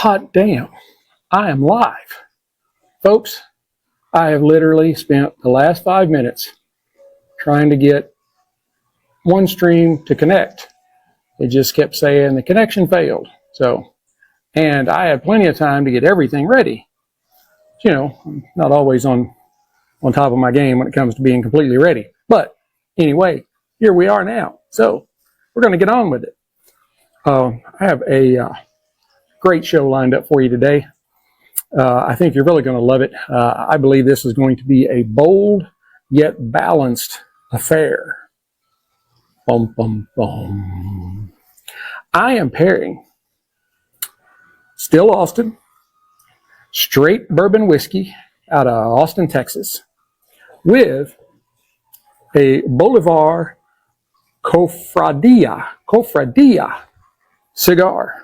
Hot damn, I am live. Folks, I have literally spent the last 5 minutes trying to get one stream to connect. It just kept saying the connection failed. And I had plenty of time to get everything ready. You know, I'm not always on top of my game when it comes to being completely ready. But anyway, here we are now. So we're going to get on with it. I have a great show lined up for you today. I think you're really going to love it. I believe this is going to be a bold yet balanced affair. Bum, bum, bum. I am pairing Still Austin Straight Bourbon whiskey out of Austin, Texas, with a Bolivar Cofradia cigar.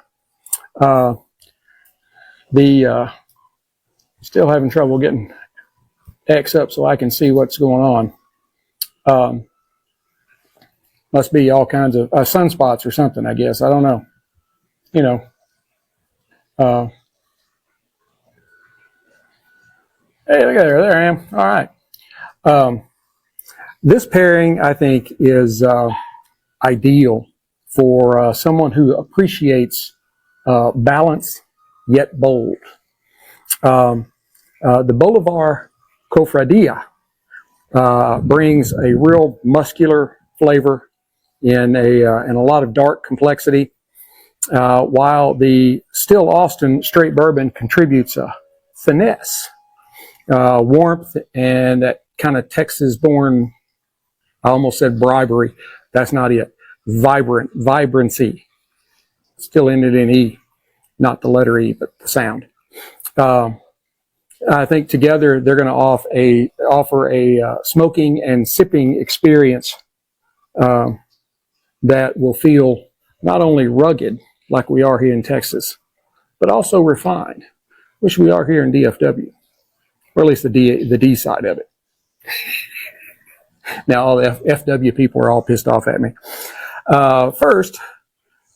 Still having trouble getting X up so I can see what's going on. Must be all kinds of sunspots or something, I guess. I don't know. You know. Hey, look at there. There I am. All right. This pairing, I think, is ideal for someone who appreciates balance yet bold. The Bolivar Cofradia brings a real muscular flavor in a lot of dark complexity, while the Still Austin Straight Bourbon contributes a finesse, warmth, and that kind of Texas-born, I almost said bribery. That's not it. Vibrancy. Still ended in E, not the letter E, but the sound. I think together they're going to offer a smoking and sipping experience that will feel not only rugged, like we are here in Texas, but also refined, which we are here in DFW, or at least the D side of it. Now, all the FW people are all pissed off at me. First,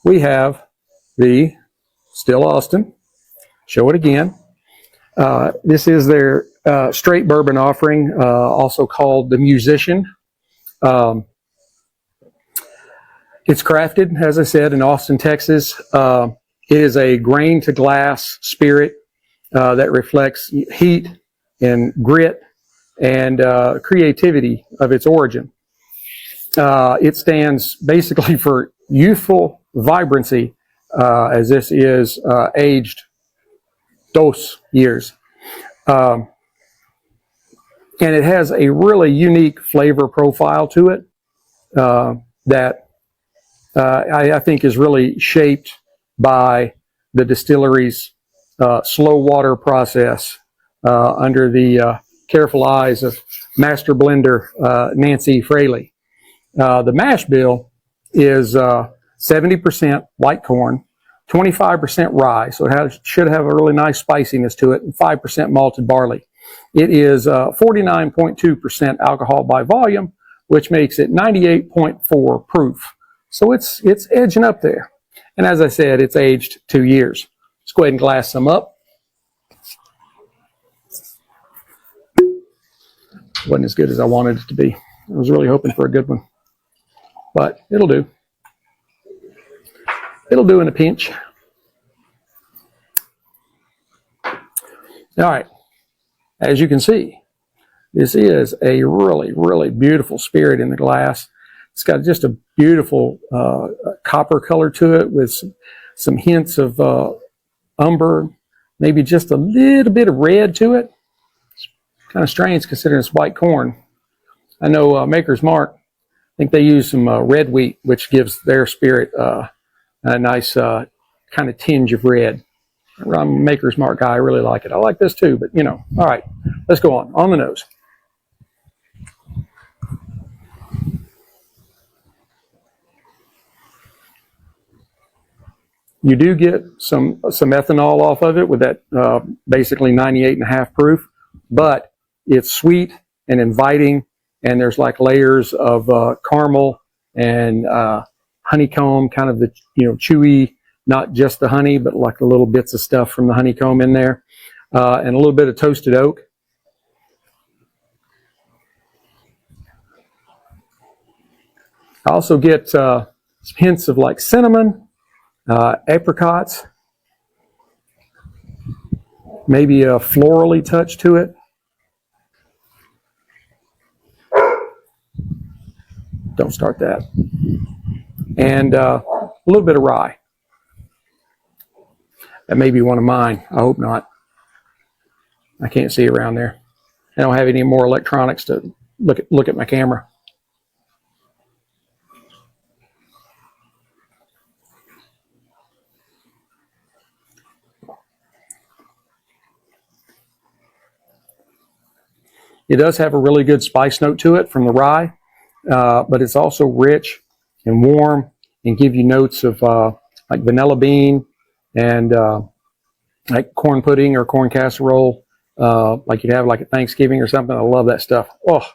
we have the Still Austin. Show it again. This is their straight bourbon offering, also called the Musician. It's crafted, as I said, in Austin, Texas. It is a grain to glass spirit that reflects heat and grit and creativity of its origin. It stands basically for youthful vibrancy, as this is aged 2 years. And it has a really unique flavor profile to it that I think is really shaped by the distillery's slow water process under the careful eyes of master blender Nancy Fraley. The mash bill is 70% white corn, 25% rye, so it should have a really nice spiciness to it, and 5% malted barley. It is 49.2% alcohol by volume, which makes it 98.4 proof. So it's edging up there. And as I said, it's aged 2 years. Let's go ahead and glass some up. Wasn't as good as I wanted it to be. I was really hoping for a good one. But it'll do. It'll do in a pinch. All right. As you can see, this is a really, really beautiful spirit in the glass. It's got just a beautiful copper color to it with some hints of umber, maybe just a little bit of red to it. It's kind of strange considering it's white corn. I know Maker's Mark, I think they use some red wheat, which gives their spirit a nice kind of tinge of red. I'm a Maker's Mark guy. I really like it. I like this too, but you know. All right, let's go on the nose. You do get some ethanol off of it with that basically 98.5 proof, but it's sweet and inviting, and there's like layers of caramel and honeycomb, kind of the chewy not just the honey, but like the little bits of stuff from the honeycomb in there, and a little bit of toasted oak. I also get some hints of like cinnamon, apricots, maybe a florally touch to it. Don't start that. And a little bit of rye. That may be one of mine. I hope not. I can't see around there. I don't have any more electronics to look at my camera. It does have a really good spice note to it from the rye, but it's also rich and warm and give you notes of like vanilla bean and like corn pudding or corn casserole, like you'd have like at Thanksgiving or something. I love that stuff. Oh,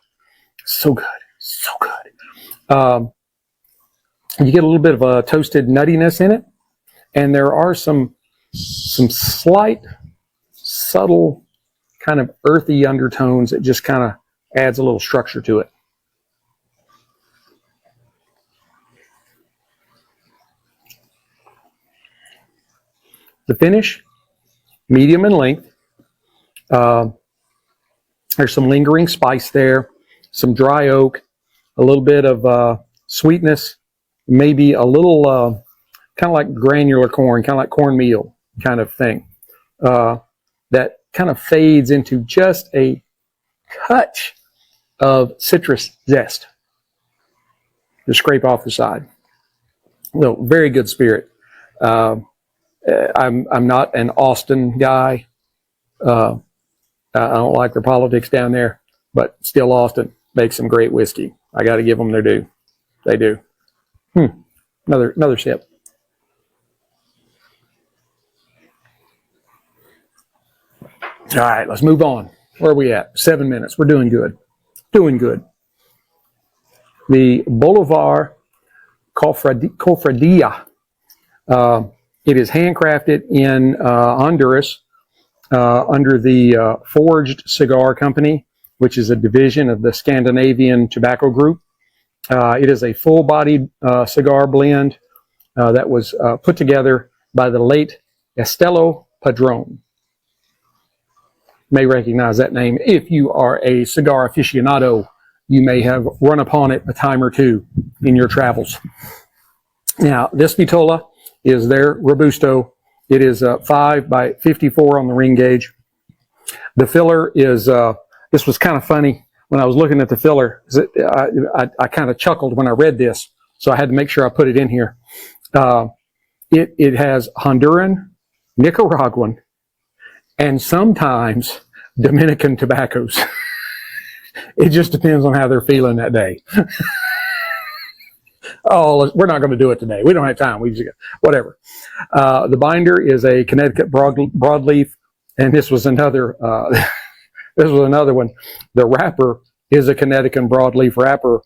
so good, so good. You get a little bit of a toasted nuttiness in it, and there are some slight, subtle, kind of earthy undertones that just kind of adds a little structure to it. The finish, medium in length. There's some lingering spice there, some dry oak, a little bit of sweetness, maybe a little kind of like granular corn, kind of like cornmeal kind of thing. That kind of fades into just a touch of citrus zest to scrape off the side. No, very good spirit. I'm not an Austin guy. I don't like their politics down there, but Still Austin makes some great whiskey. I got to give them their due. They do. Another sip. All right, let's move on. Where are we at? 7 minutes. We're doing good. Doing good. The Bolivar Cofradia. It is handcrafted in Honduras under the Forged Cigar Company, which is a division of the Scandinavian Tobacco Group. It is a full-bodied cigar blend that was put together by the late Estelo Padron. May recognize that name. If you are a cigar aficionado, you may have run upon it a time or two in your travels. Now, this Vitola is their Robusto. It is 5 by 54 on the ring gauge. The filler is, this was kind of funny when I was looking at the filler. I kind of chuckled when I read this, so I had to make sure I put it in here. It has Honduran, Nicaraguan, and sometimes Dominican tobaccos. It just depends on how they're feeling that day. Oh, we're not going to do it today. We don't have time. We just whatever. The binder is a Connecticut broadleaf, and this was another. This was another one. The wrapper is a Connecticut broadleaf wrapper,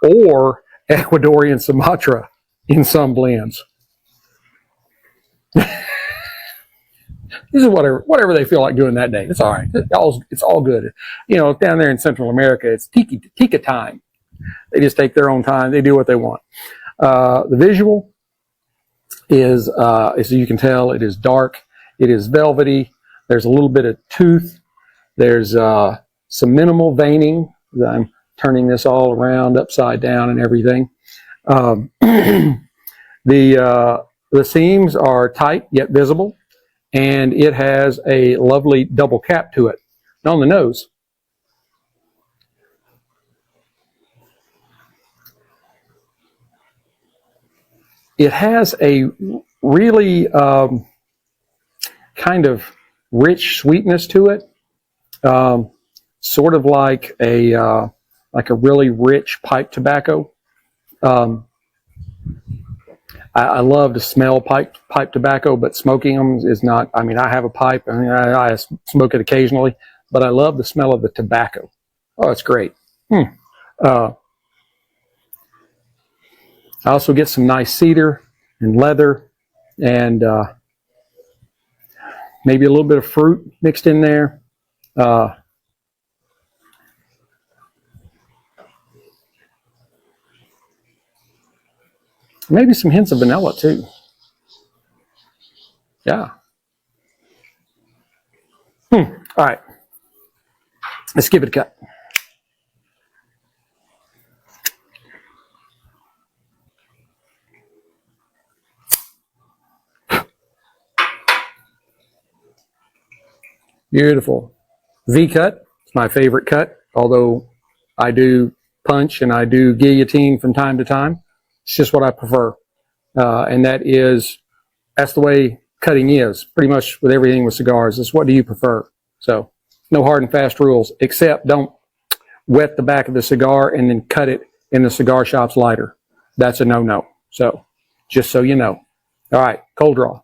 or Ecuadorian Sumatra in some blends. This is whatever they feel like doing that day. It's all right. It's all good. You know, down there in Central America, it's tika time. They just take their own time. They do what they want. The visual is, as you can tell, it is dark. It is velvety. There's a little bit of tooth. There's some minimal veining. I'm turning this all around upside down and everything. The seams are tight yet visible. And it has a lovely double cap to it on the nose. It has a really kind of rich sweetness to it, sort of like a really rich pipe tobacco. I love to smell pipe tobacco, but smoking them is not. I mean, I have a pipe, and I smoke it occasionally, but I love the smell of the tobacco. Oh, it's great. I also get some nice cedar and leather and maybe a little bit of fruit mixed in there. Maybe some hints of vanilla too. Yeah. All right. Let's give it a cut. Beautiful. V cut. It's my favorite cut, although I do punch and I do guillotine from time to time. It's just what I prefer. And that's the way cutting is, pretty much with everything with cigars. It's what do you prefer? So no hard and fast rules, except don't wet the back of the cigar and then cut it in the cigar shop's lighter. That's a no-no. So just so you know. All right, cold draw.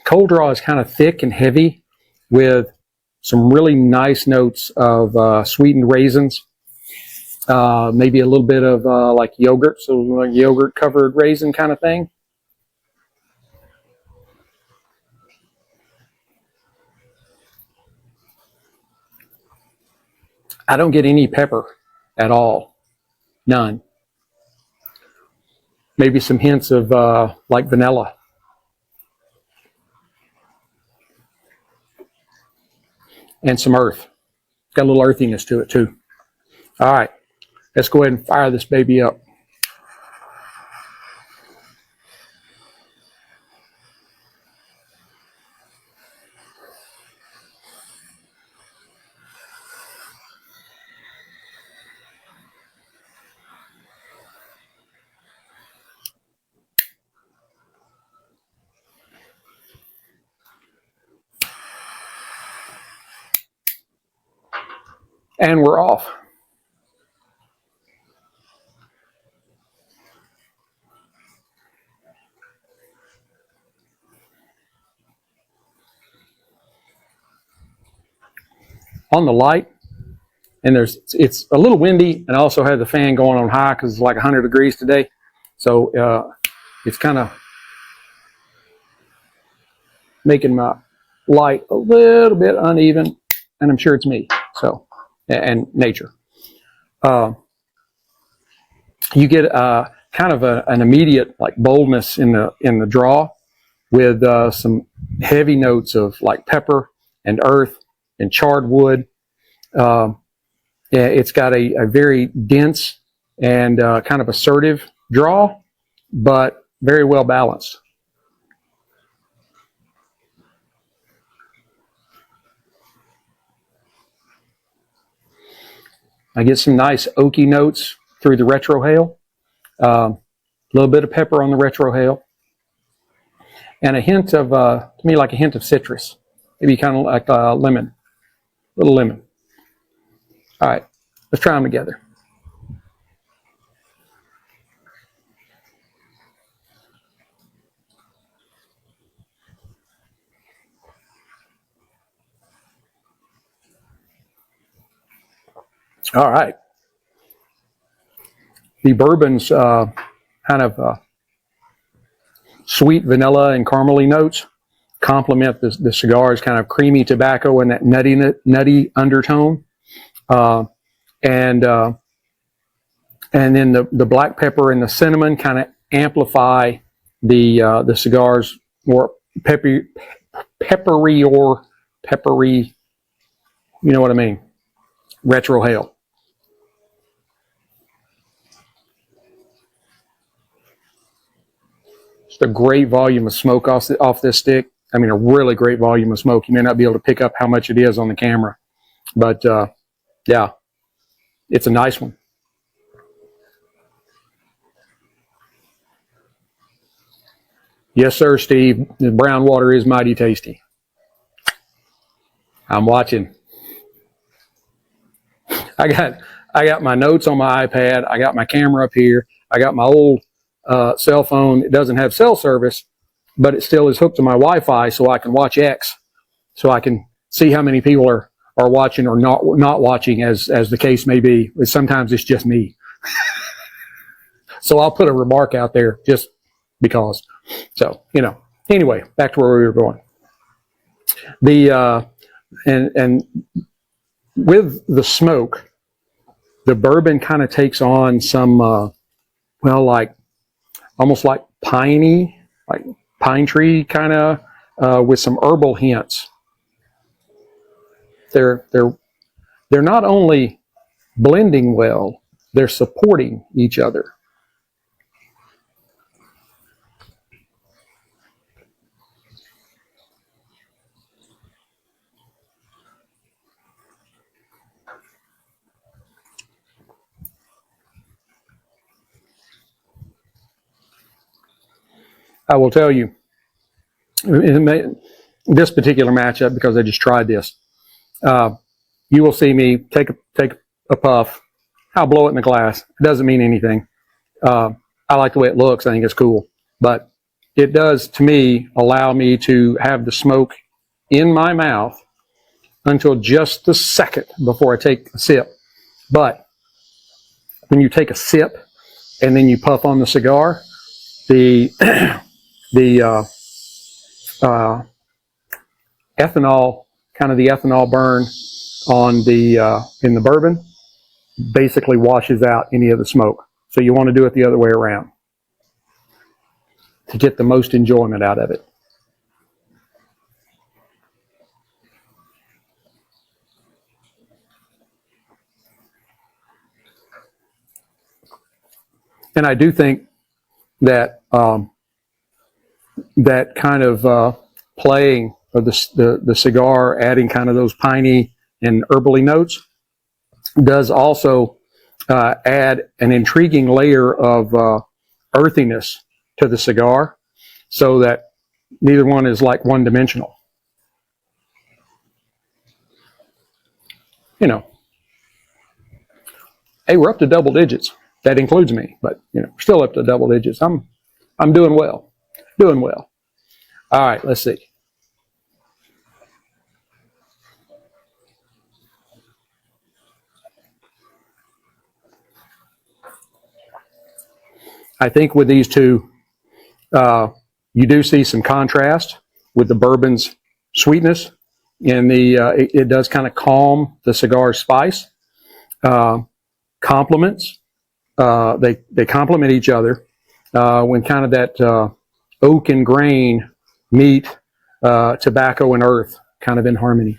Cold draw is kind of thick and heavy with some really nice notes of sweetened raisins, maybe a little bit of like yogurt, so like yogurt covered raisin kind of thing. I don't get any pepper at all, none. Maybe some hints of like vanilla. And some earth. Got a little earthiness to it too. All right, let's go ahead and fire this baby up. And we're off. On the light, and it's a little windy, and I also have the fan going on high because it's like 100 degrees today. So it's kind of making my light a little bit uneven, and I'm sure it's me. So. And nature. You get kind of an immediate like boldness in the draw with some heavy notes of like pepper and earth and charred wood. It's got a very dense and kind of assertive draw, but very well balanced. I get some nice oaky notes through the retrohale. A little bit of pepper on the retrohale. And a hint of, to me, like a hint of citrus. Maybe kind of like lemon. A little lemon. All right, let's try them together. All right. The bourbon's kind of sweet vanilla and caramely notes complement the cigar's kind of creamy tobacco and that nutty undertone. And then the black pepper and the cinnamon kind of amplify the cigar's more peppery, you know what I mean, retrohale. Just a great volume of smoke off this stick. I mean, a really great volume of smoke. You may not be able to pick up how much it is on the camera, but yeah, it's a nice one. Yes, sir, Steve. The brown water is mighty tasty. I'm watching. I got my notes on my iPad. I got my camera up here. I got my old cell phone. It doesn't have cell service, but it still is hooked to my Wi-Fi, so I can watch X, so I can see how many people are are watching or not watching, as the case may be. Sometimes it's just me. So I'll put a remark out there just because. So, anyway, back to where we were going. And with the smoke, the bourbon kind of takes on some, almost like piney, like pine tree kind of, with some herbal hints. They're not only blending well, they're supporting each other. I will tell you, this particular matchup, because I just tried this, you will see me take a puff. I'll blow it in the glass. It doesn't mean anything. I like the way it looks. I think it's cool. But it does, to me, allow me to have the smoke in my mouth until just the second before I take a sip. But when you take a sip and then you puff on the cigar, the ethanol, kind of the ethanol burn on in the bourbon, basically washes out any of the smoke. So you want to do it the other way around to get the most enjoyment out of it. And I do think that that kind of playing of the cigar, adding kind of those piney and herbally notes, does also add an intriguing layer of earthiness to the cigar, so that neither one is like one-dimensional. Hey, we're up to double digits. That includes me, but we're still up to double digits. I'm doing well. Doing well. All right, let's see. I think with these two, you do see some contrast with the bourbon's sweetness, and it does kind of calm the cigar's spice. Complements. They complement each other when kind of that oak and grain meet tobacco and earth kind of in harmony.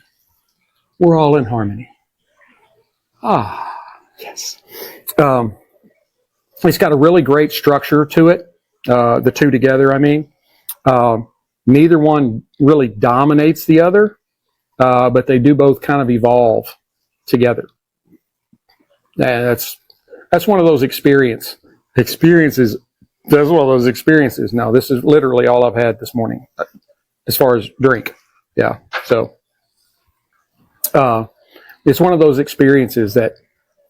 We're all in harmony. Ah, yes. It's got a really great structure to it, the two together, I mean. Neither one really dominates the other, but they do both kind of evolve together. And that's one of those experiences. That's one of those experiences. Now, this is literally all I've had this morning as far as drink. Yeah. So it's one of those experiences that,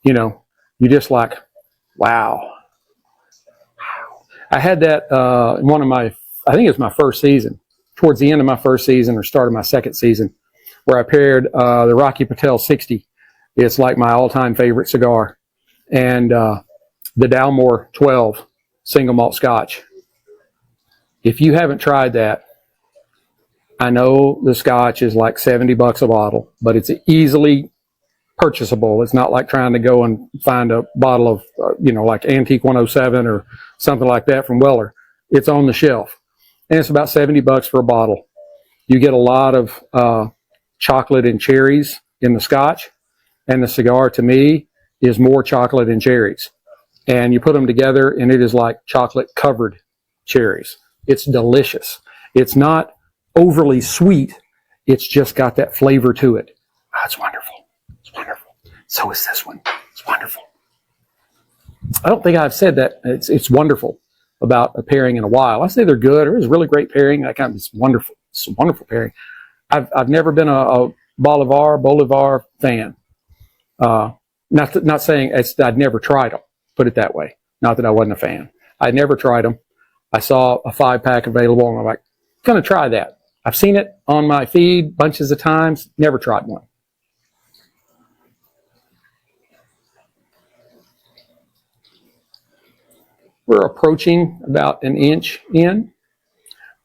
you just like, wow. I had that in one of I think it was my first season, towards the end of my first season or start of my second season, where I paired the Rocky Patel 60. It's like my all-time favorite cigar. And the Dalmore 12 single malt scotch. If you haven't tried that, I know the scotch is like $70 a bottle, but it's easily purchasable. It's not like trying to go and find a bottle of, like Antique 107 or something like that from Weller. It's on the shelf. And it's about $70 for a bottle. You get a lot of chocolate and cherries in the scotch. And the cigar, to me, is more chocolate and cherries. And you put them together, and it is like chocolate-covered cherries. It's delicious. It's not overly sweet. It's just got that flavor to it. Oh, it's wonderful. It's wonderful. So is this one. It's wonderful. I don't think I've said that it's wonderful about a pairing in a while. I say they're good, or it's a really great pairing. It's wonderful. It's a wonderful pairing. I've never been a Bolivar fan. Not saying I'd never tried them. Put it that way. Not that I wasn't a fan. I'd never tried them. I saw a 5-pack available, and I'm like, gonna try that. I've seen it on my feed bunches of times. Never tried one. we're approaching about an inch in.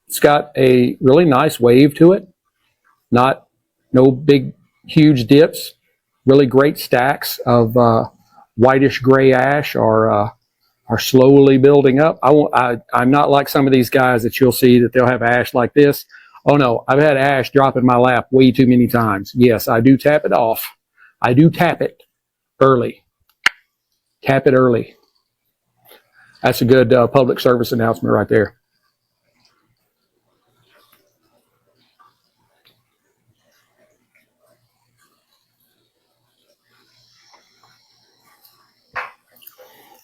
It's got a really nice wave to it. No big, huge dips. Really great stacks of whitish gray ash are slowly building up. I'm not like some of these guys that you'll see that they'll have ash like this. Oh no, I've had ash drop in my lap way too many times. Yes, I do tap it off. I do tap it early. Tap it early. That's a good public service announcement right there.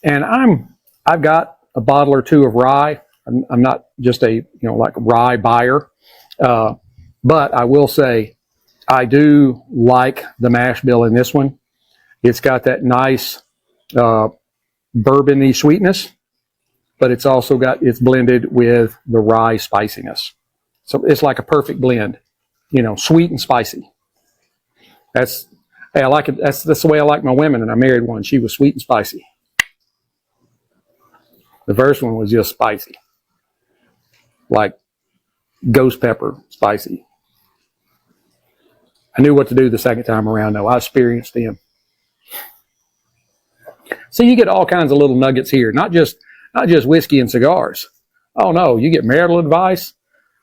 And I've got a bottle or two of rye. I'm not just a like rye buyer, but I will say I do like the mash bill in this one. It's got that nice bourbony sweetness, but it's blended with the rye spiciness. So it's like a perfect blend, sweet and spicy. I like it. That's the way I like my women. And I married one. She was sweet and spicy. The first one was just spicy, like ghost pepper spicy. I knew what to do the second time around, though. I experienced them. So you get all kinds of little nuggets here, not just whiskey and cigars. Oh no, you get marital advice,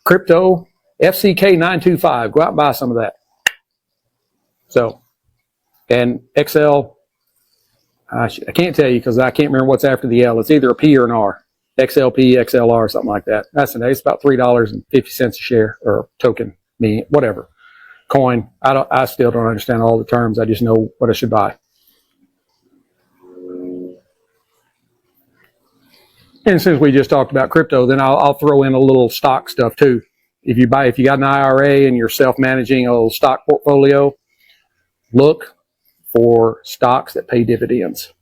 crypto, FCK 925. Go out and buy some of that. So, and XL. I can't tell you because I can't remember what's after the L. It's either a P or an R. XLP, XLR, something like that. That's it's about $3.50 a share or token, whatever. Coin. I still don't understand all the terms. I just know what I should buy. And since we just talked about crypto, then I'll throw in a little stock stuff too. If you got an IRA and you're self-managing a little stock portfolio, look for stocks that pay dividends.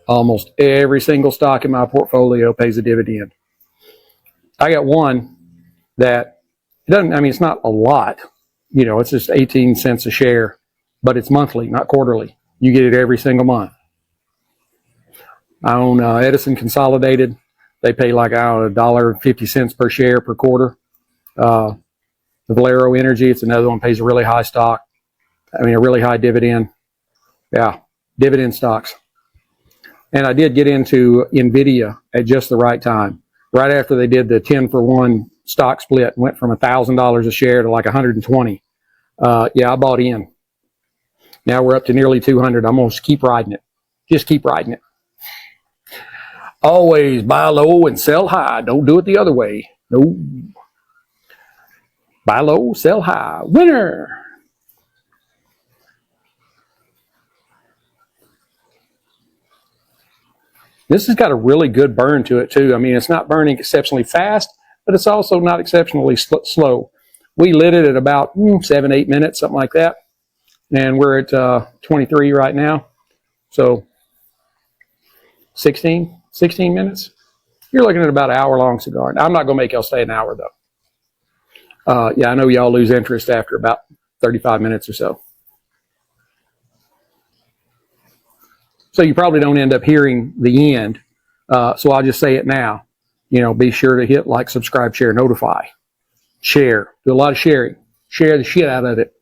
Almost every single stock in my portfolio pays a dividend. I got one that it's not a lot. It's just 18 cents a share, but it's monthly, not quarterly. You get it every single month. I own Edison Consolidated. They pay like, $1.50 per share per quarter. The Valero Energy, it's another one, pays a really high a really high dividend. Yeah, dividend stocks. And I did get into NVIDIA at just the right time. Right after they did the 10-for-1 stock split, went from $1,000 a share to like 120. I bought in. Now we're up to nearly 200. I'm going to keep riding it. Just keep riding it. Always buy low and sell high. Don't do it the other way. No. Buy low, sell high. Winner. This has got a really good burn to it too. It's not burning exceptionally fast, but it's also not exceptionally slow. We lit it at about 7-8 minutes, something like that. And we're at 23 right now. So 16 minutes. You're looking at about an hour-long cigar. Now, I'm not going to make y'all stay an hour, though. I know y'all lose interest after about 35 minutes or so. So you probably don't end up hearing the end. So I'll just say it now. Be sure to hit like, subscribe, share, notify. Share. Do a lot of sharing. Share the shit out of it.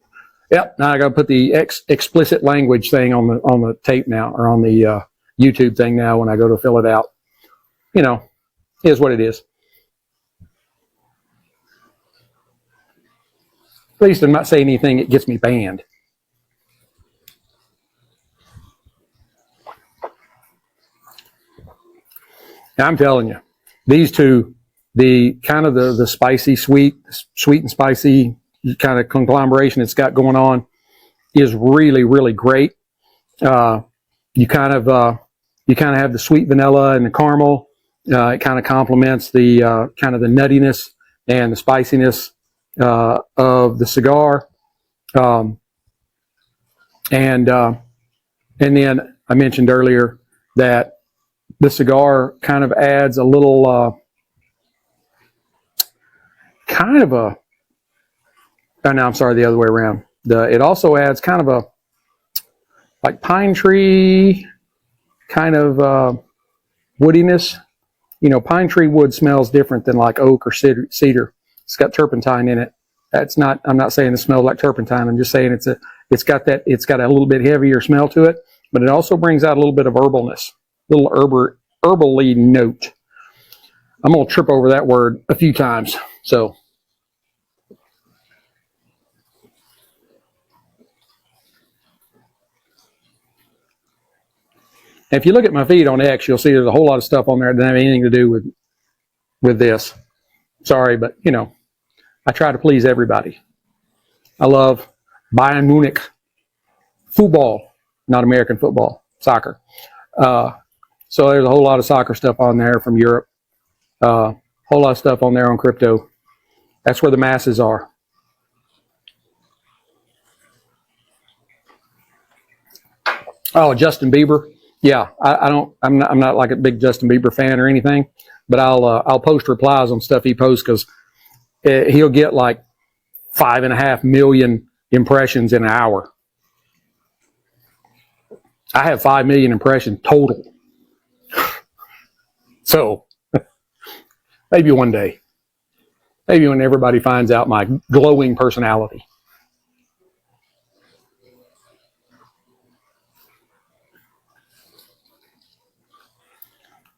Yep. Now I got to put the explicit language thing on the tape now, or on the YouTube thing now when I go to fill it out. Is what it is. At least I'm not saying anything that gets me banned. I'm telling you, these two, the kind of the spicy, sweet and spicy kind of conglomeration it's got going on is really, really great. You kind of have the sweet vanilla and the caramel. It kind of complements the kind of the nuttiness and the spiciness of the cigar. And then I mentioned earlier that the cigar kind of adds a little, the other way around. It also adds kind of a, like pine tree, kind of woodiness you know, pine tree wood smells different than like oak or cedar. It's got turpentine in it. That's not, I'm not saying it smells like turpentine. I'm just saying it's got a little bit heavier smell to it, but it also brings out a little bit of herbalness, little herbally note. I'm going to trip over that word a few times. So, if you look at my feed on X, you'll see there's a whole lot of stuff on there that doesn't have anything to do with this. Sorry, but you know, I try to please everybody. I love Bayern Munich football, not American football, soccer. So there's a whole lot of soccer stuff on there from Europe. Whole lot of stuff on there on crypto. That's where the masses are. Oh, Justin Bieber. Yeah, I'm not like a big Justin Bieber fan or anything, but I'll post replies on stuff he posts because he'll get like 5.5 million impressions in an hour. I have 5 million impressions total. So maybe one day, maybe when everybody finds out my glowing personality.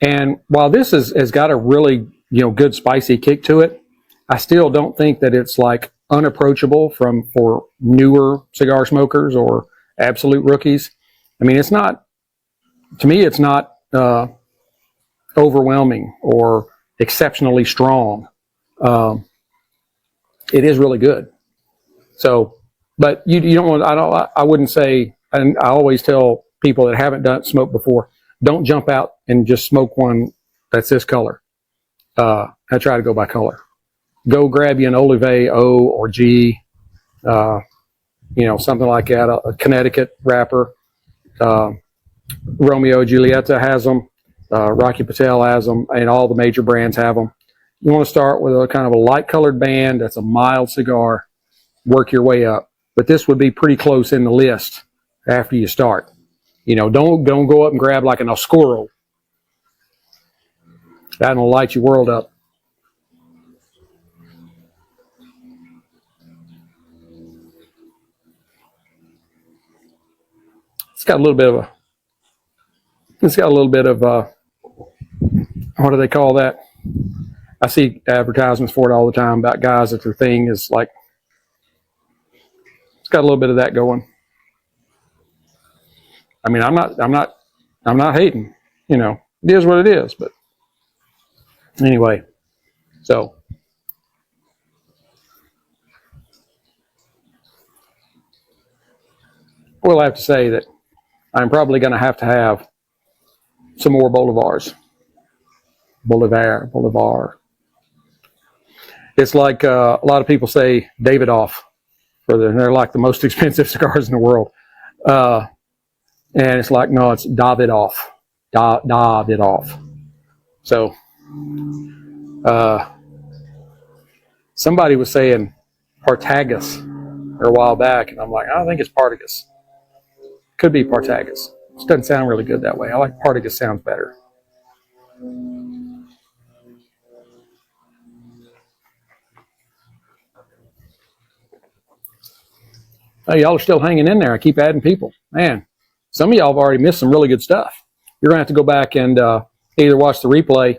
And while this has got a really, you know, good spicy kick to it, I still don't think that it's like unapproachable for newer cigar smokers or absolute rookies. I mean, it's not, to me, it's not overwhelming or exceptionally strong. It is really good. So, but you don't want, I wouldn't say, and I always tell people that haven't done smoke before, don't jump out and just smoke one that's this color. I try to go by color. Go grab you an Olive O or G, you know, something like that, a Connecticut wrapper. Romeo Giulietta has them. Rocky Patel has them, and all the major brands have them. You want to start with a kind of a light colored band that's a mild cigar. Work your way up. But this would be pretty close in the list after you start. You know, don't go up and grab like an Oscuro. That'll light your world up. It's got a little bit of what do they call that? I see advertisements for it all the time about guys that their thing is like, it's got a little bit of that going. I mean, I'm not hating, you know, it is what it is, but anyway, so. We'll have to say that I'm probably going to have some more Bolivars. Bolivar. It's like a lot of people say Davidoff. They're like the most expensive cigars in the world. And it's like, no, it's Davidoff. Davidoff. So, somebody was saying Partagas a while back, and I'm like, I don't think it's Partagas. Could be Partagas. It doesn't sound really good that way. I like Partagas, sounds better. Hey, y'all are still hanging in there. I keep adding people. Man, some of y'all have already missed some really good stuff. You're going to have to go back and either watch the replay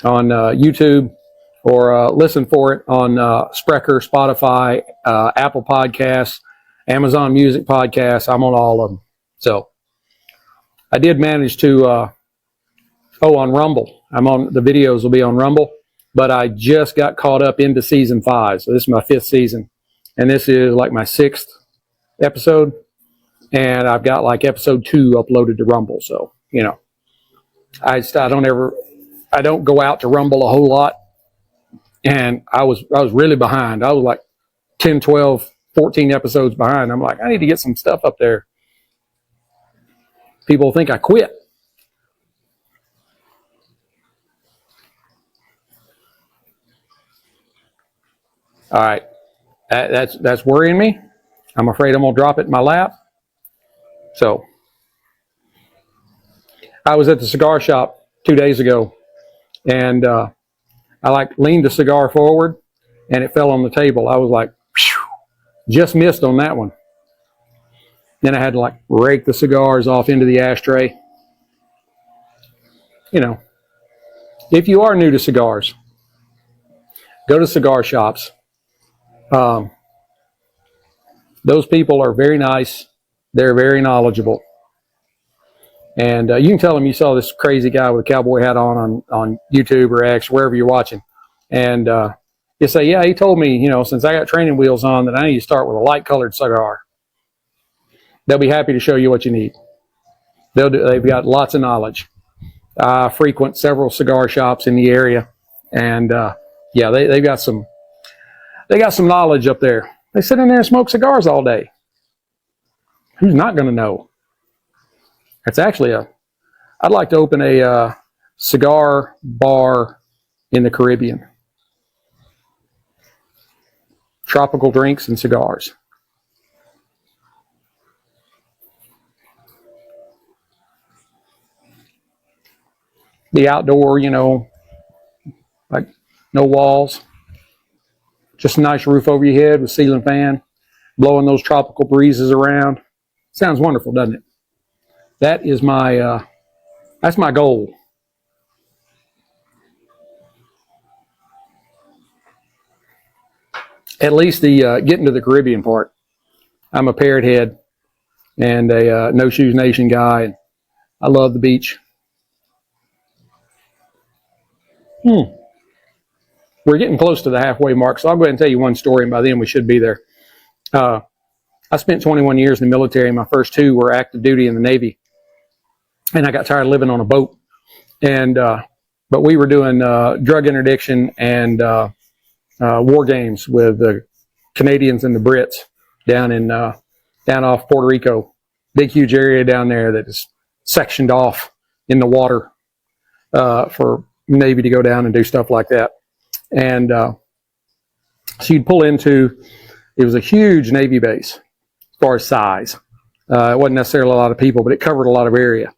on YouTube or listen for it on Spreaker, Spotify, Apple Podcasts, Amazon Music Podcasts. I'm on all of them. So I did manage to, on Rumble. I'm on, the videos will be on Rumble, but I just got caught up into season 5. So this is my 5th season. And this is like my 6th episode. And I've got like episode 2 uploaded to Rumble. So, you know, I don't go out to Rumble a whole lot. And I was really behind. I was like 10, 12, 14 episodes behind. I'm like, I need to get some stuff up there. People think I quit. All right. That's worrying me. I'm afraid I'm going to drop it in my lap. So I was at the cigar shop 2 days ago, And I like leaned the cigar forward, and it fell on the table. I was like, phew, just missed on that one. Then I had to like rake the cigars off into the ashtray. You know, if you are new to cigars, go to cigar shops. Those people are very nice. They're very knowledgeable. And you can tell them you saw this crazy guy with a cowboy hat on YouTube or X, wherever you're watching. And you say, yeah, he told me, you know, since I got training wheels on, that I need to start with a light-colored cigar. They'll be happy to show you what you need. They've got lots of knowledge. I frequent several cigar shops in the area. And, yeah, they've got some knowledge up there. They sit in there and smoke cigars all day. Who's not going to know? It's actually I'd like to open a cigar bar in the Caribbean. Tropical drinks and cigars. The outdoor, you know, like no walls. Just a nice roof over your head with ceiling fan, blowing those tropical breezes around. Sounds wonderful, doesn't it? That is that's my goal. At least the getting to the Caribbean part. I'm a Parrot Head and a No Shoes Nation guy. And I love the beach. We're getting close to the halfway mark, so I'll go ahead and tell you one story, and by then we should be there. I spent 21 years in the military. My first 2 were active duty in the Navy. And I got tired of living on a boat. And but we were doing drug interdiction and war games with the Canadians and the Brits down off Puerto Rico. Big, huge area down there that is sectioned off in the water for Navy to go down and do stuff like that. And so you'd pull into, it was a huge Navy base as far as size. It wasn't necessarily a lot of people, but it covered a lot of area.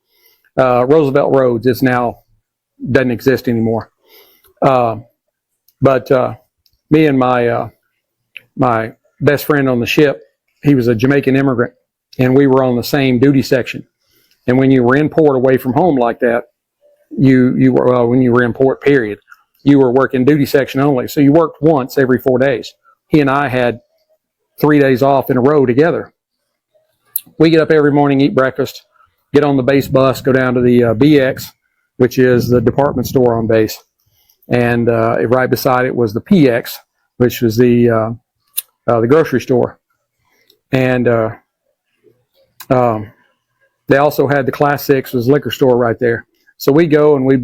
Roosevelt Roads is now doesn't exist anymore. But me and my best friend on the ship, he was a Jamaican immigrant, and we were on the same duty section. And when you were in port away from home like that, you were when you were in port, period, you were working duty section only. So you worked once every 4 days. He and I had 3 days off in a row together. We get up every morning, eat breakfast, get on the base bus, go down to the BX, which is the department store on base. And right beside it was the PX, which was the grocery store. And they also had the Class 6, was liquor store right there. So we go and we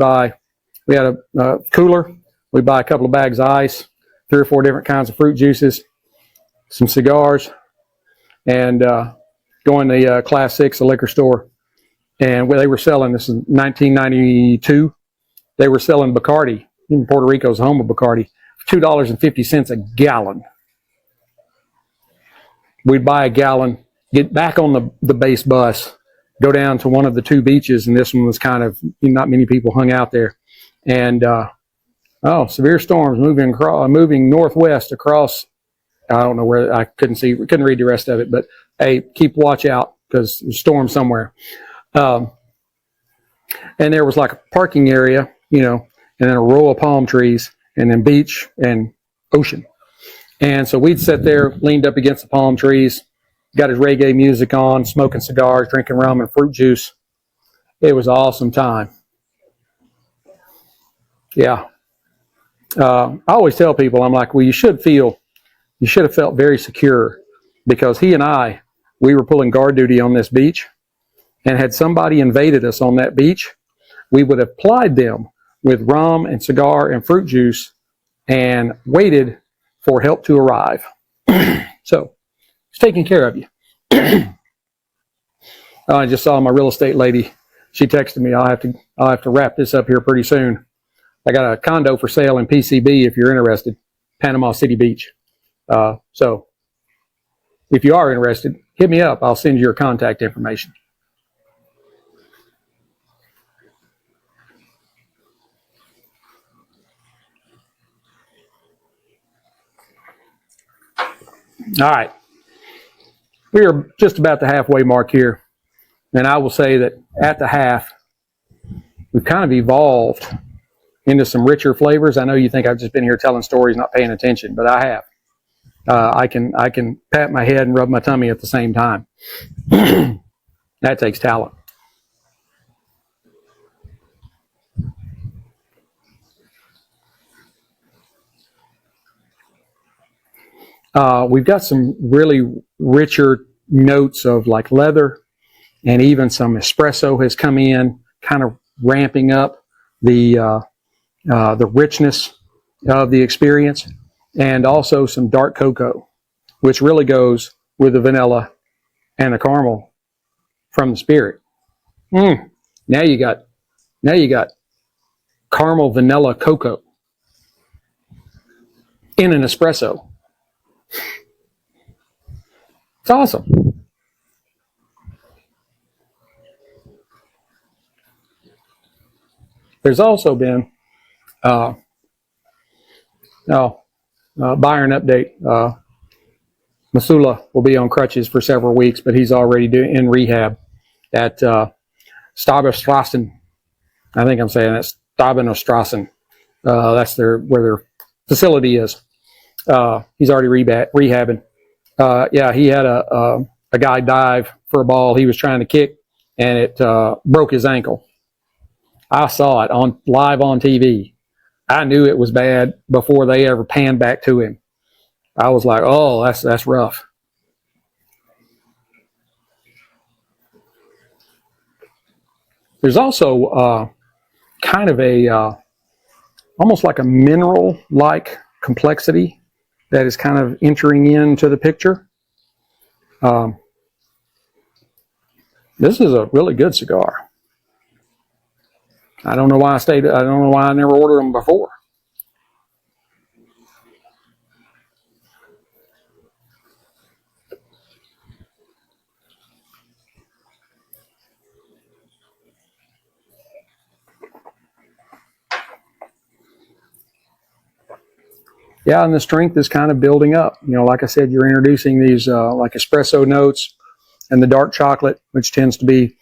had a cooler, we buy a couple of bags of ice, 3 or 4 different kinds of fruit juices, some cigars, and go in the Class 6, the liquor store. And they were selling, this is 1992, they were selling Bacardi. Puerto Rico's home of Bacardi, $2.50 a gallon. We'd buy a gallon, get back on the base bus, go down to one of the 2 beaches, and this one was kind of, not many people hung out there. And, severe storms moving northwest across, I don't know where, I couldn't read the rest of it, but hey, keep watch out because there's a storm somewhere. And there was like a parking area, you know, and then a row of palm trees, and then beach and ocean. And so we'd sit there, leaned up against the palm trees, got his reggae music on, smoking cigars, drinking rum and fruit juice. It was an awesome time. Yeah. I always tell people, I'm like, well, you should have felt very secure, because he and I, we were pulling guard duty on this beach, and had somebody invaded us on that beach, we would have plied them with rum and cigar and fruit juice and waited for help to arrive. So it's taking care of you. I just saw my real estate lady. She texted me, I'll have to wrap this up here pretty soon. I got a condo for sale in PCB if you're interested, Panama City Beach. So if you are interested, hit me up. I'll send you your contact information. All right. We are just about the halfway mark here. And I will say that at the half, we've kind of evolved into some richer flavors. I know you think I've just been here telling stories, not paying attention, but I have. I can pat my head and rub my tummy at the same time. That takes talent. We've got some really richer notes of like leather, and even some espresso has come in, kind of ramping up the richness of the experience, and also some dark cocoa, which really goes with the vanilla and the caramel from the spirit. Now you got caramel vanilla cocoa in an espresso. It's awesome. There's also been Byron update. Masula will be on crutches for several weeks, but he's already in rehab at Stabenstrassen. I think I'm saying that's Stabenstrassen. That's where their facility is. He's already rehabbing. Yeah, he had a guy dive for a ball he was trying to kick, and it broke his ankle. I saw it live on TV. I knew it was bad before they ever panned back to him. I was like, oh, that's rough. There's also kind of a almost like a mineral-like complexity that is kind of entering into the picture. This is a really good cigar. I don't know why I don't know why I never ordered them before. Yeah, and the strength is kind of building up. You know, like I said, you're introducing these like espresso notes and the dark chocolate, which tends to be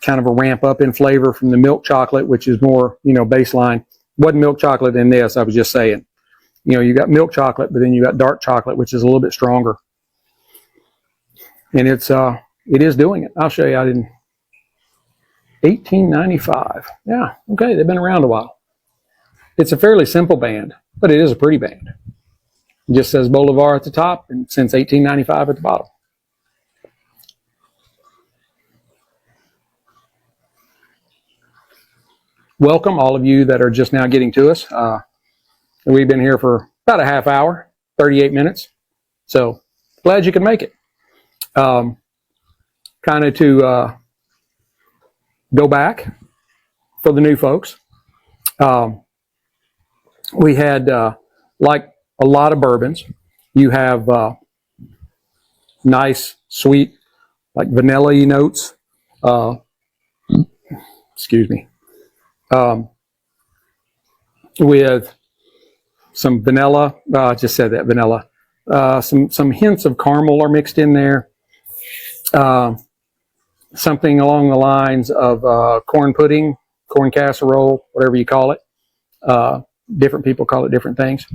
kind of a ramp up in flavor from the milk chocolate, which is more, you know, baseline. Wasn't milk chocolate in this, I was just saying. You know, you got milk chocolate, but then you got dark chocolate, which is a little bit stronger. And it is doing it. I'll show you. 1895. Yeah, okay, they've been around a while. It's a fairly simple band, but it is a pretty band. It just says Bolivar at the top, and since 1895 at the bottom. Welcome, all of you that are just now getting to us. We've been here for about a half hour, 38 minutes. So glad you can make it. Kind of to go back for the new folks. We had, like a lot of bourbons, you have nice, sweet, like vanilla-y notes. Excuse me. With some vanilla, I just said that, vanilla. Some hints of caramel are mixed in there. Something along the lines of corn pudding, corn casserole, whatever you call it. Different people call it different things.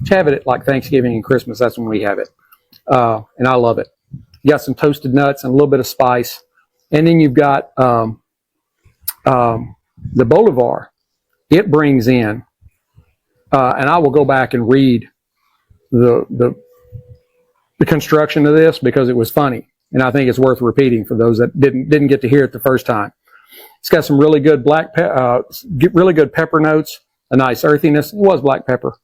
Have it at like Thanksgiving and Christmas. That's when we have it. And I love it. You got some toasted nuts and a little bit of spice. And then you've got the Bolivar. It brings in, and I will go back and read the construction of this because it was funny. And I think it's worth repeating for those that didn't get to hear it the first time. It's got some really good really good pepper notes, a nice earthiness. It was black pepper,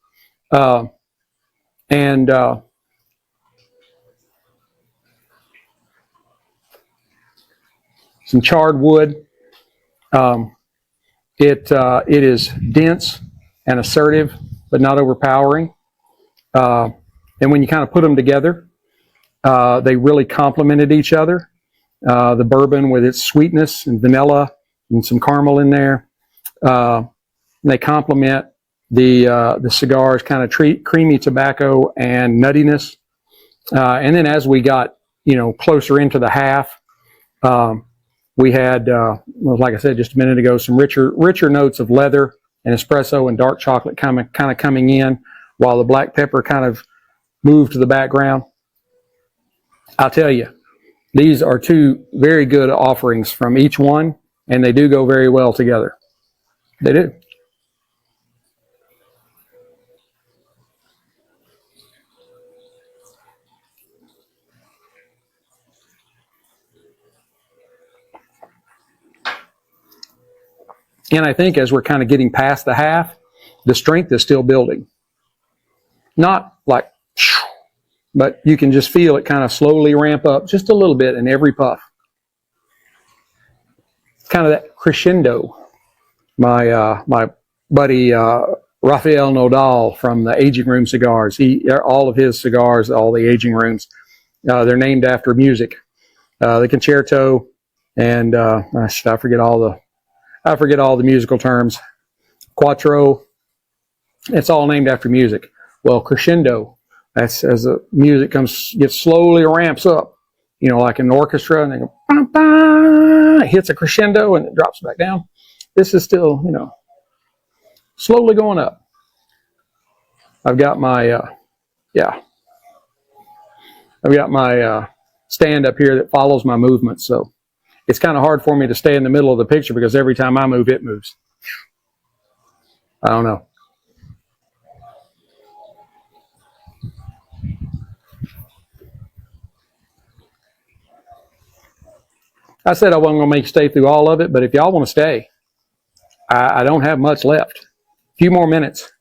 and some charred wood. It is dense and assertive, but not overpowering. And when you kind of put them together, they really complemented each other. The bourbon with its sweetness and vanilla and some caramel in there. They complement the cigar's kind of creamy tobacco and nuttiness. And then as we got, closer into the half, we had, like I said just a minute ago, some richer notes of leather and espresso and dark chocolate kind of coming in, while the black pepper kind of moved to the background. I'll tell you, these are two very good offerings from each one, and they do go very well together. They do. And I think as we're kind of getting past the half, the strength is still building. Not like, but you can just feel it kind of slowly ramp up just a little bit in every puff. Kind of that crescendo. My buddy Rafael Nodal from the Aging Room Cigars, all of his cigars, all the Aging Rooms, they're named after music. The concerto and I forget all the musical terms. Quattro, it's all named after music. Well, crescendo, that's as the music gets slowly ramps up, like an orchestra, and they go, bah, bah, it hits a crescendo and it drops back down. This is still, slowly going up. I've got my, stand up here that follows my movement, so it's kind of hard for me to stay in the middle of the picture because every time I move, it moves. I don't know. I said I wasn't going to make you stay through all of it, but if y'all want to stay, I don't have much left. A few more minutes.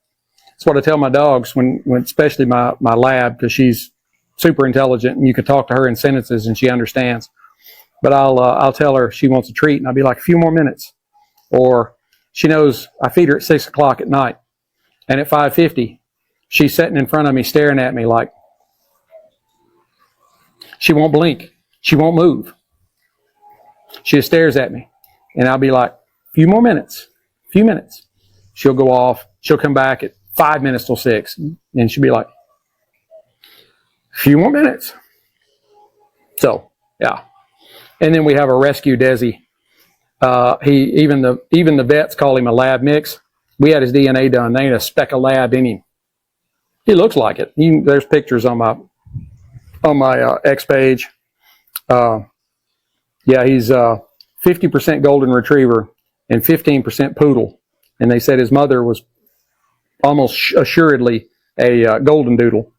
That's what I tell my dogs, when especially my lab, because she's super intelligent and you can talk to her in sentences and she understands. But I'll tell her she wants a treat, and I'll be like, a few more minutes. Or she knows I feed her at 6 o'clock at night, and at 5:50, she's sitting in front of me staring at me like, she won't blink. She won't move. She just stares at me. And I'll be like, a few more minutes. A few minutes. She'll go off. She'll come back at 5 minutes till 6. And she'll be like, a few more minutes. So, yeah. And then we have a rescue Desi. Even the vets call him a lab mix. We had his DNA done. There ain't a speck of lab in him. He looks like it. There's pictures on my X page. He's 50% golden retriever and 15% poodle. And they said his mother was almost assuredly a golden doodle.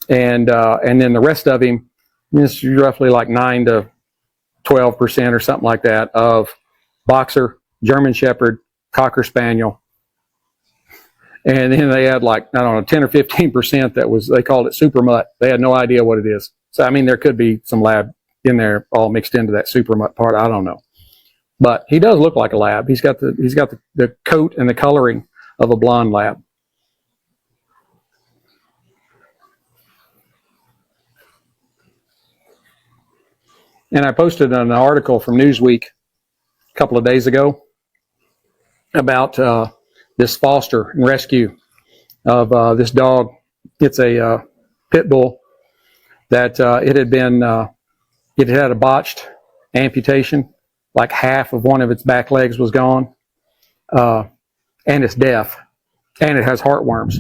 And then the rest of him is roughly like 9 to 12% or something like that of boxer, German Shepherd, Cocker Spaniel. And then they had 10 or 15% they called it super mutt. They had no idea what it is. So, there could be some lab in there all mixed into that super mutt part. I don't know. But he does look like a lab. He's got the coat and the coloring of a blonde lab. And I posted an article from Newsweek a couple of days ago about this foster and rescue of this dog. It's a pit bull that it had a botched amputation, like half of one of its back legs was gone, and it's deaf, and it has heartworms.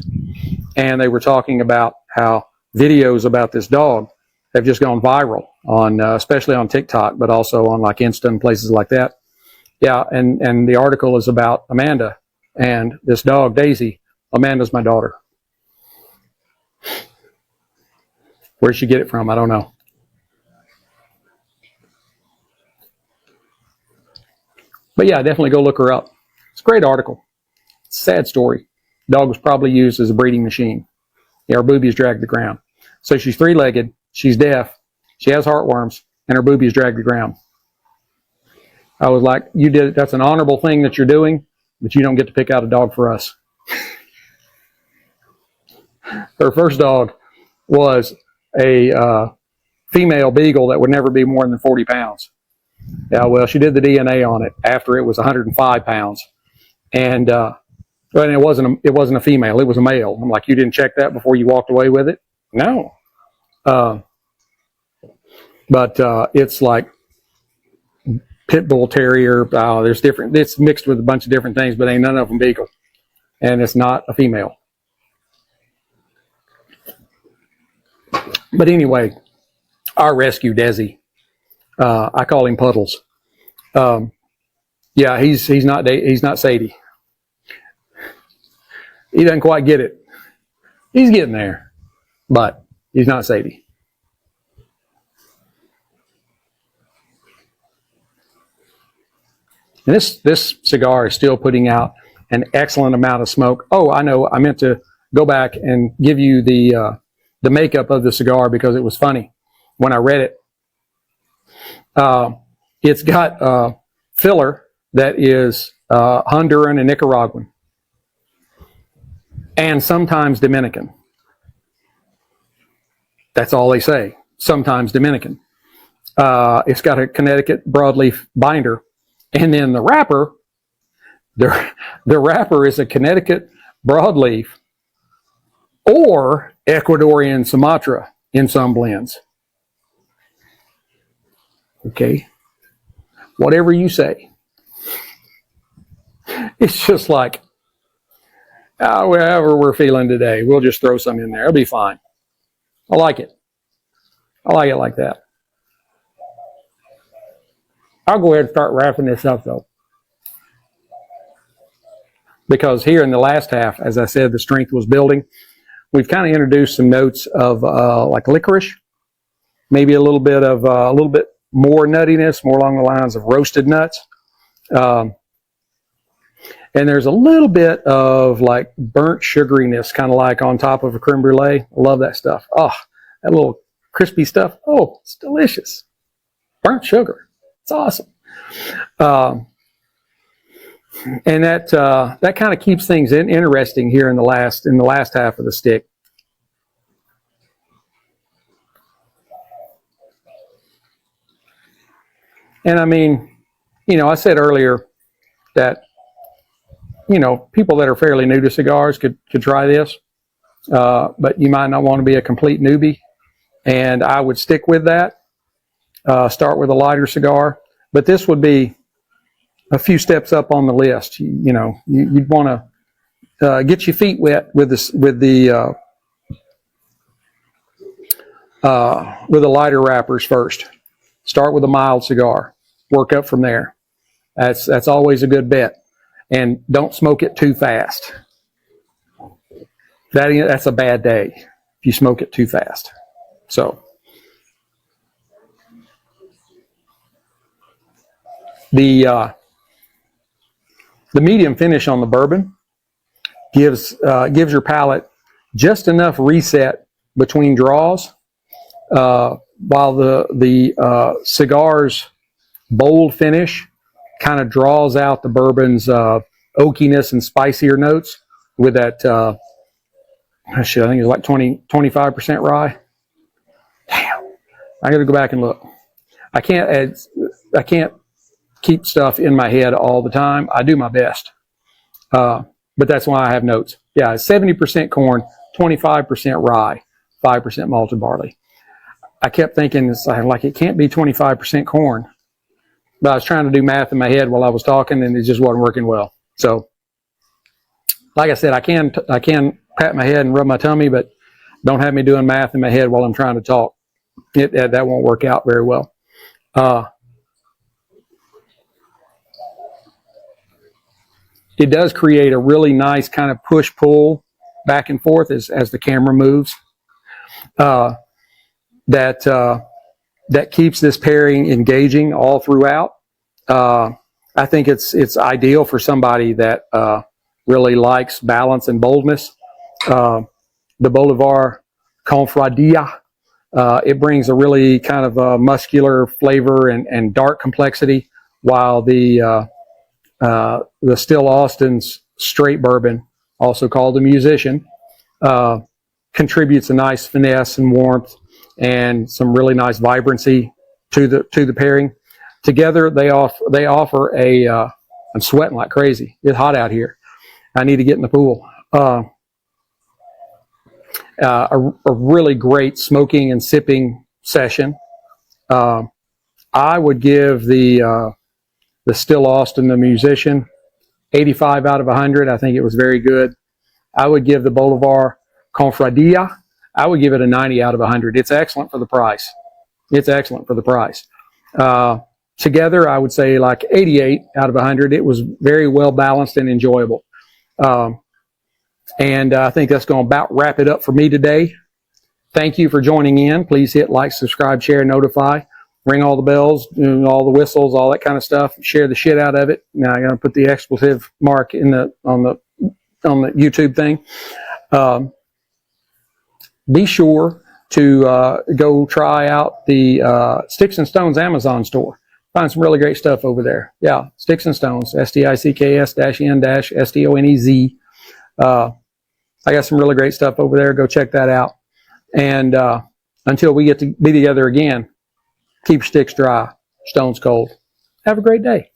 And they were talking about how videos about this dog have just gone viral on, especially on TikTok, but also on like Insta and places like that. Yeah, and the article is about Amanda and this dog, Daisy. Amanda's my daughter. Where'd she get it from? I don't know. But yeah, definitely go look her up. It's a great article. It's a sad story. Dog was probably used as a breeding machine. Yeah, her boobies dragged the ground. So she's three-legged, she's deaf, she has heartworms, and her boobies drag the ground. I was like, you did it. That's an honorable thing that you're doing, but you don't get to pick out a dog for us. Her first dog was a female beagle that would never be more than 40 pounds. Yeah, well, she did the DNA on it after it was 105 pounds. And it wasn't a female, it was a male. I'm like, you didn't check that before you walked away with it? No. But it's like pit bull terrier. There's different. It's mixed with a bunch of different things, but ain't none of them beagle, and it's not a female. But anyway, our rescue Desi, I call him Puddles. Yeah, he's not Sadie. He doesn't quite get it. He's getting there, but he's not Sadie. And this cigar is still putting out an excellent amount of smoke. Oh, I know. I meant to go back and give you the makeup of the cigar because it was funny when I read it. It's got filler that is Honduran and Nicaraguan, and sometimes Dominican. That's all they say. Sometimes Dominican. It's got a Connecticut broadleaf binder, and then the wrapper. The wrapper is a Connecticut broadleaf or Ecuadorian Sumatra in some blends. Okay, whatever you say. It's just like, however we're feeling today, we'll just throw some in there. It'll be fine. I like it. I like it like that. I'll go ahead and start wrapping this up, though. Because here in the last half, as I said, the strength was building. We've kind of introduced some notes of like licorice, maybe a little bit more nuttiness, more along the lines of roasted nuts. And there's a little bit of like burnt sugariness, kind of like on top of a creme brulee. I love that stuff. Oh, that little crispy stuff. Oh, it's delicious. Burnt sugar. It's awesome. And that kind of keeps things interesting here in the last half of the stick. And I mean, I said earlier that people that are fairly new to cigars could try this, but you might not want to be a complete newbie. And I would stick with that. Start with a lighter cigar, but this would be a few steps up on the list. You'd want to get your feet wet with the lighter wrappers first. Start with a mild cigar. Work up from there. That's always a good bet. And don't smoke it too fast. That's a bad day if you smoke it too fast. So the medium finish on the bourbon gives your palate just enough reset between draws, while the cigar's bold finish kind of draws out the bourbon's oakiness and spicier notes with that, I think it's like 25% rye. Damn, I got to go back and look. I can't keep stuff in my head all the time. I do my best, but that's why I have notes. Yeah, 70% corn, 25% rye, 5% malted barley. I kept thinking it's like it can't be 25% corn. But I was trying to do math in my head while I was talking, and it just wasn't working well. So, like I said, I can pat my head and rub my tummy, but don't have me doing math in my head while I'm trying to talk. That won't work out very well. It does create a really nice kind of push-pull back and forth as the camera moves. That keeps this pairing engaging all throughout. I think it's ideal for somebody that really likes balance and boldness. The Bolivar Cofradia, it brings a really kind of muscular flavor and dark complexity, while the Still Austin Straight Bourbon, also called the Musician, contributes a nice finesse and warmth and some really nice vibrancy to the pairing. Together, they offer a. I'm sweating like crazy. It's hot out here. I need to get in the pool. a really great smoking and sipping session. I would give the Still Austin, the musician, 85 out of 100. I think it was very good. I would give the Bolivar Cofradia, I would give it a 90 out of 100. It's excellent for the price. It's excellent for the price. Together, I would say like 88 out of 100. It was very well balanced and enjoyable. And I think that's going to about wrap it up for me today. Thank you for joining in. Please hit like, subscribe, share, notify, ring all the bells, all the whistles, all that kind of stuff. Share the shit out of it. Now I'm going to put the expletive mark in on the YouTube thing. Be sure to go try out the Sticks-n-Stonez Amazon store. Find some really great stuff over there. Yeah, Sticks-n-Stonez, STICKS-N-STONEZ. I got some really great stuff over there. Go check that out. And until we get to be together again, keep your sticks dry, stones cold. Have a great day.